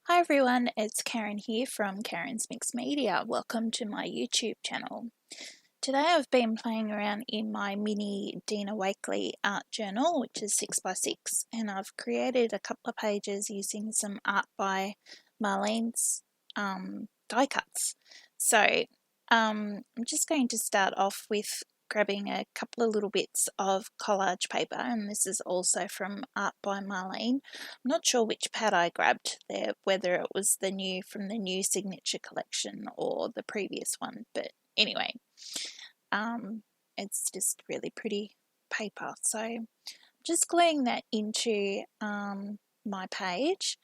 Hi everyone, it's Karen here from Karen's Mix Media. Welcome to my YouTube channel. Today I've been playing around in my mini Dina Wakley art journal, which is 6x6, and I've created a couple of pages using some art by Marlene's die cuts. So I'm just going to start off with grabbing a couple of little bits of collage paper, and this is also from Art by Marlene. I'm not sure which pad I grabbed there, whether it was the new from the new signature collection or the previous one, but anyway, it's just really pretty paper. So I'm just gluing that into my page,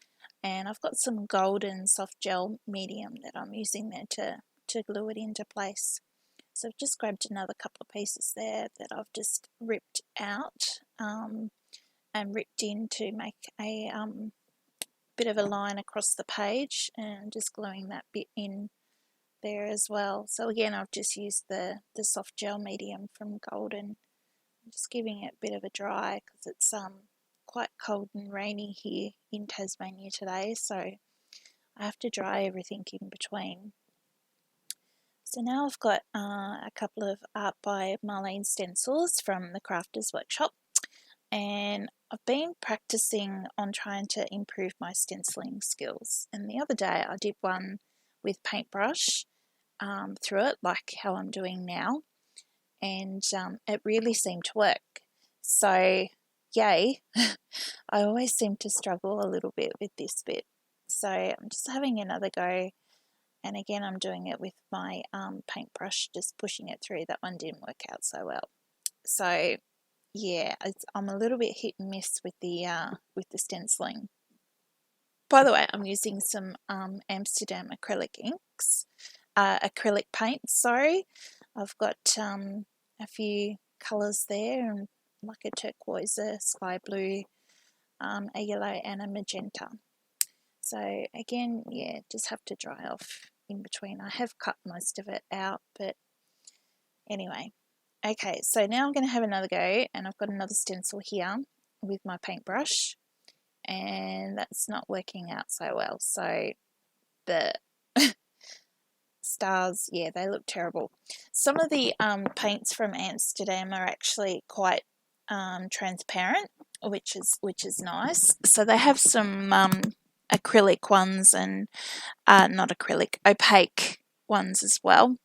and I've got some golden soft gel medium that I'm using there to glue it into place. So I've just grabbed another couple of pieces there that I've just ripped out and ripped in to make a bit of a line across the page, and just gluing that bit in there as well. So again, I've just used the soft gel medium from Golden. I'm just giving it a bit of a dry because it's quite cold and rainy here in Tasmania today, so I have to dry everything in between. So now I've got a couple of Art by Marlene stencils from the Crafters Workshop, and I've been practicing on trying to improve my stenciling skills. And the other day I did one with paintbrush through it, like how I'm doing now, and it really seemed to work. So yay. I always seem to struggle a little bit with this bit, so I'm just having another go. And again, I'm doing it with my paintbrush, just pushing it through. That one didn't work out so well. So yeah, I'm a little bit hit and miss with the stenciling. By the way, I'm using some Amsterdam acrylic inks, acrylic paint. Sorry, I've got a few colours there, and like a turquoise, a sky blue, a yellow, and a magenta. So again, yeah, just have to dry off in between. I have cut most of it out, but anyway. Okay, so now I'm going to have another go, and I've got another stencil here with my paintbrush, and that's not working out so well. So the stars, yeah, they look terrible. Some of the paints from Amsterdam are actually quite transparent, which is nice. So they have some acrylic ones and not acrylic, opaque ones as well.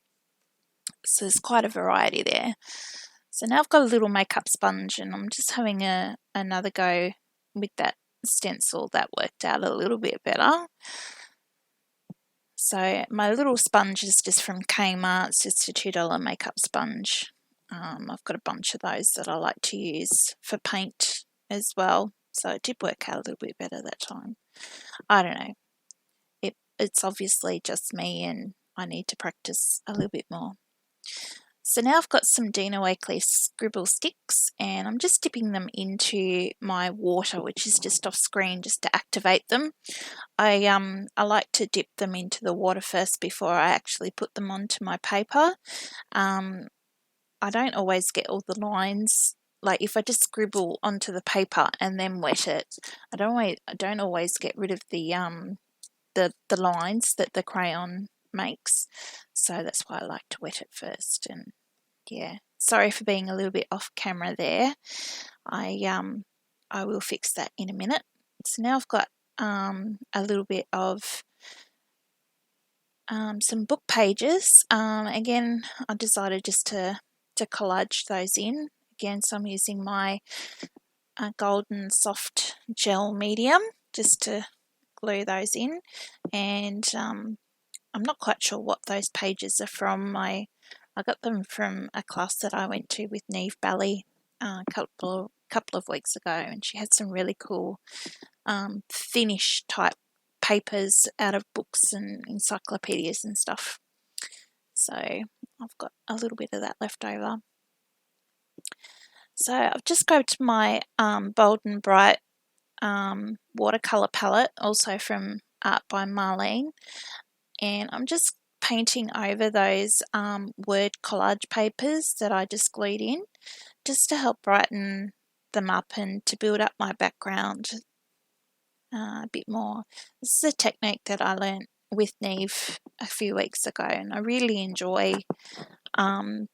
So there's quite a variety there. So now I've got a little makeup sponge, and I'm just having another go with that stencil. That worked out a little bit better. So my little sponge is just from Kmart. It's just a $2 makeup sponge. I've got a bunch of those that I like to use for paint as well. So it did work out a little bit better that time. I don't know. It's obviously just me, and I need to practice a little bit more. So now I've got some Dina Wakley scribble sticks, and I'm just dipping them into my water, which is just off screen, just to activate them. I like to dip them into the water first before I actually put them onto my paper. I don't always get all the lines. Like if I just scribble onto the paper and then wet it, I don't always get rid of the lines that the crayon makes. So that's why I like to wet it first. And yeah, sorry for being a little bit off camera there. I will fix that in a minute. So now I've got a little bit of some book pages. Again, I decided just to collage those in. Again, so I'm using my golden soft gel medium just to glue those in. And I'm not quite sure what those pages are from. I got them from a class that I went to with Neve Bally a couple of weeks ago, and she had some really cool thinnish type papers out of books and encyclopedias and stuff. So I've got a little bit of that left over. So I've just grabbed my Bold and Bright watercolour palette, also from Art by Marlene, and I'm just painting over those word collage papers that I just glued in, just to help brighten them up and to build up my background. a bit more. This is a technique that I learned with Neve a few weeks ago, and I really enjoy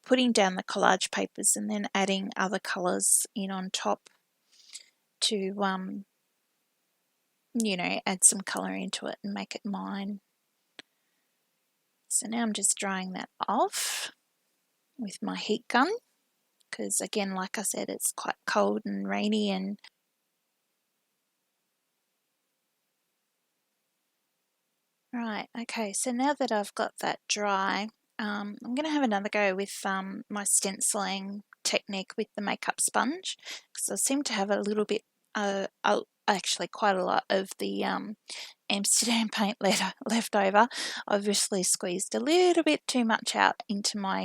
putting down the collage papers and then adding other colours in on top to, you know, add some colour into it and make it mine. So now I'm just drying that off with my heat gun, because again, like I said, it's quite cold and rainy. And right, okay, so now that I've got that dry, I'm going to have another go with my stenciling technique with the makeup sponge, because I seem to have a little bit, actually quite a lot of the Amsterdam paint left over. I obviously squeezed a little bit too much out into my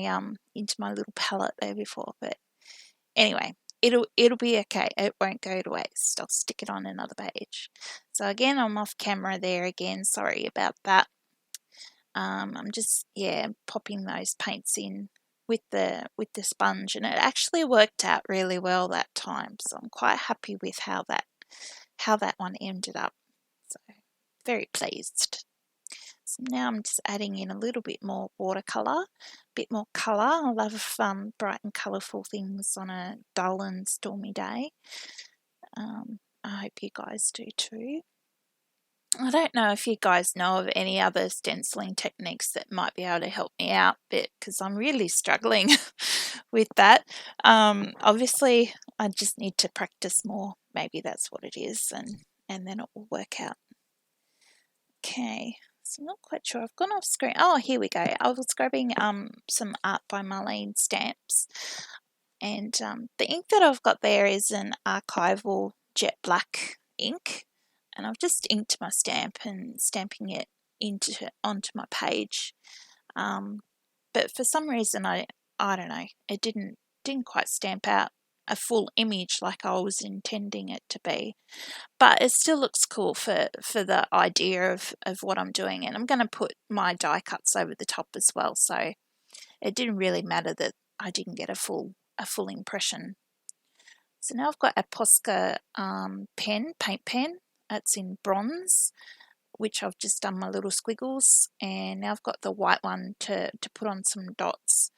little palette there before, but anyway, it'll be okay. It won't go to waste. I'll stick it on another page. So again, I'm off camera there again. Sorry about that. I'm just popping those paints in with the sponge, and it actually worked out really well that time. So I'm quite happy with how that one ended up. So very pleased. So now I'm just adding in a little bit more watercolour, a bit more colour. I love bright and colourful things on a dull and stormy day. I hope you guys do too. I don't know if you guys know of any other stenciling techniques that might be able to help me out a bit, because I'm really struggling with that. Obviously, I just need to practice more. Maybe that's what it is, and then it will work out. Okay, so I'm not quite sure. I've gone off screen. Oh, here we go. I was grabbing some Art by Marlene stamps, and the ink that I've got there is an archival jet black ink, and I've just inked my stamp and stamping it onto my page. But for some reason, I don't know, it didn't quite stamp out a full image like I was intending it to be. But it still looks cool for the idea of what I'm doing, and I'm going to put my die cuts over the top as well. So it didn't really matter that I didn't get a full impression. So now I've got a Posca paint pen. It's in bronze, which I've just done my little squiggles, and now I've got the white one to put on some dots.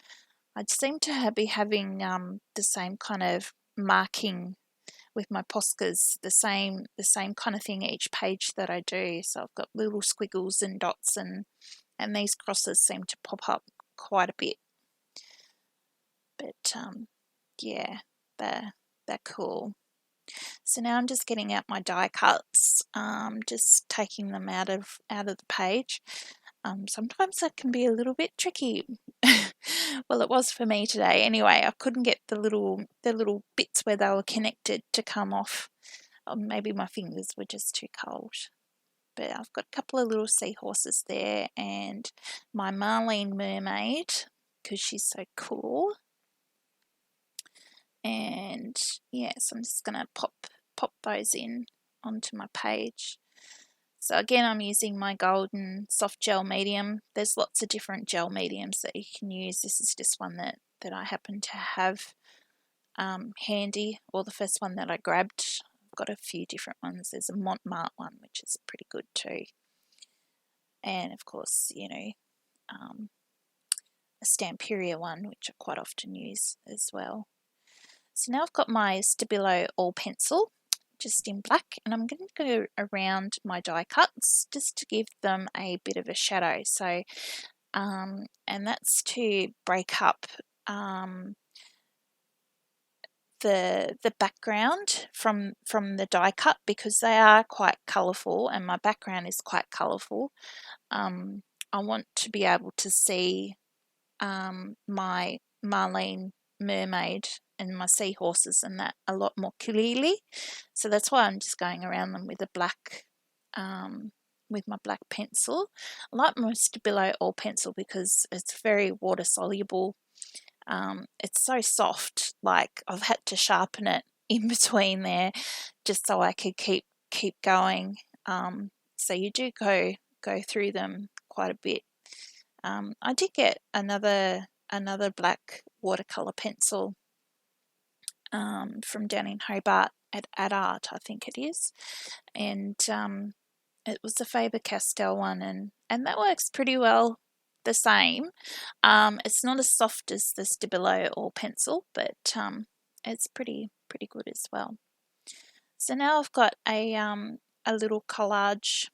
I seem to be having the same kind of marking with my Poscas, the same kind of thing each page that I do. So I've got little squiggles and dots, and these crosses seem to pop up quite a bit. But yeah, they're cool. So now I'm just getting out my die cuts, just taking them out of the page. Sometimes that can be a little bit tricky. Well, it was for me today. Anyway, I couldn't get the little bits where they were connected to come off. Or maybe my fingers were just too cold. But I've got a couple of little seahorses there, and my Marlene mermaid, because she's so cool. And yeah, so I'm just gonna pop those in onto my page. So again, I'm using my golden soft gel medium. There's lots of different gel mediums that you can use. This is just one that I happen to have handy, or the first one that I grabbed. I've got a few different ones. There's a Montmartre one, which is pretty good too. And of course, you know, a Stamperia one, which I quite often use as well. So now I've got my Stabilo All Pencil, just in black, and I'm going to go around my die cuts just to give them a bit of a shadow. So, and that's to break up the background from the die cut, because they are quite colourful, and my background is quite colourful. I want to be able to see my Marlene mermaid and my seahorses and that a lot more clearly. So that's why I'm just going around them with a black, with my black pencil. I like my Stabilo All Pencil because it's very water soluble. It's so soft, like I've had to sharpen it in between there just so I could keep going. So you do go through them quite a bit. I did get another black watercolor pencil from down in Hobart at Art, I think it is, and it was the Faber-Castell one, and that works pretty well the same. It's not as soft as the Stabilo or pencil, but it's pretty good as well. So now I've got a little collage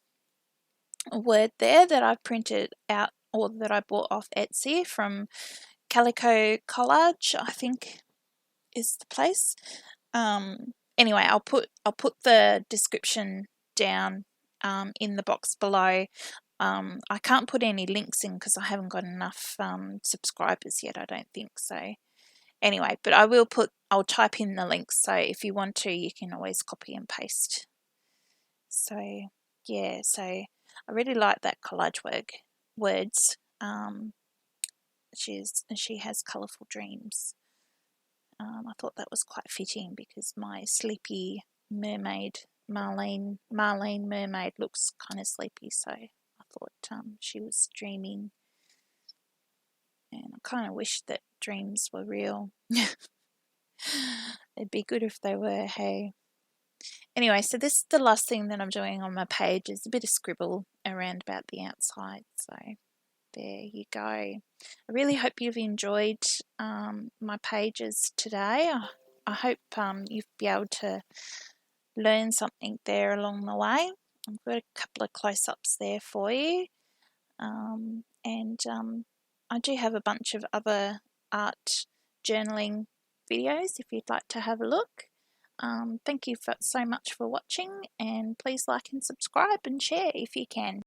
word there that I printed out, or that I bought off Etsy from Calico Collage, I think is the place. Anyway, I'll put the description down in the box below. I can't put any links in because I haven't got enough subscribers yet, I don't think so. Anyway, but I'll type in the links, so if you want to, you can always copy and paste. So yeah, so I really like that collage words. She has colourful dreams. I thought that was quite fitting because my sleepy mermaid, Marlene mermaid, looks kind of sleepy, so I thought she was dreaming, and I kind of wish that dreams were real. It'd be good if they were, hey. Anyway, so this is the last thing that I'm doing on my page, is a bit of scribble around about the outside, so there you go. I really hope you've enjoyed my pages today. I hope you'll be able to learn something there along the way. I've got a couple of close-ups there for you. And I do have a bunch of other art journaling videos if you'd like to have a look. Thank you so much for watching, and please like and subscribe and share if you can.